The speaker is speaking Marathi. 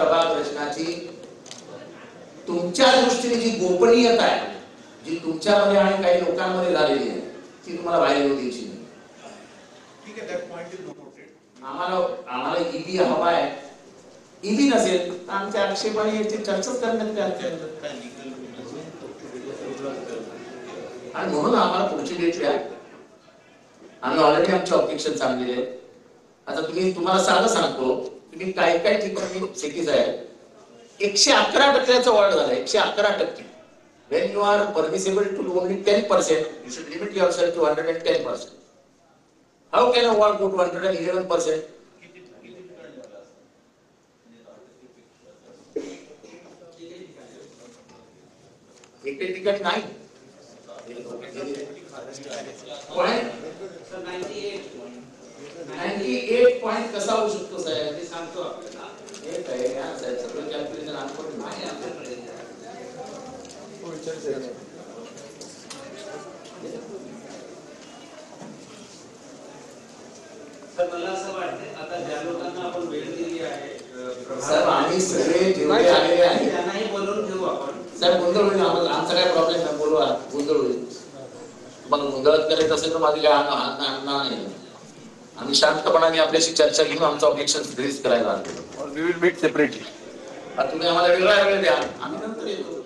प्रभाग रचनाची तुमच्या दृष्टीने जी गोपनीयता आहे, जी तुमच्यामध्ये आणि काही लोकांमध्ये झालेली आहे, ती तुम्हाला बाहेर येऊ द्यायची नाही. ठीक आहे, दॅट पॉइंट इज नोटेड. आम्हाला ईबी हवा आहे. ईबी नसेल तर आमच्या आक्षेपाने याची चर्चाच करण्यात काय अर्थ आहे. आणि म्हणून आम्हाला पुढची डेट द्या. आम्ही ऑलरेडी आमचे ऑब्जेक्शन सांगलेले आहेत. आता तुम्हाला सांगतो तुम्ही काय काय ठिकाणी चुकीचं आहे. 111% वाढ झाला. 111%. When you are permissible to do only 10%, you should limit yourself to 110%. How can a ward go to 111%? एक तिकीट नाही. सर 98 पॉइंट कसा होऊ शकतो साहेब ते सांगतो आपल्याला. हे काय या साहेब सगळं कॅल्क्युलेशन आपण नाही आपल्याकडे. सर मला असं वाटतं आता ज्या लोकांना आपण वेळ दिली आहे साहेब आम्ही सगळे जेवढे आलेले आहेत त्यांनाही बोलवून घेऊ आपण. साहेब गोंधळ होईल. आमचा काय प्रॉब्लेम नाही. बोलवा, गोंधळ होईल. मग गोंधळात करायचं असेल तर माझी काय आणणार नाही. आम्ही शांतपणाने आपल्याशी चर्चा घेऊन आमचं ऑब्जेक्शन रिलीज करायला आलो. We will meet separately. तुम्ही आम्हाला वेगळा वेळ द्या, आम्ही नंतर येतो.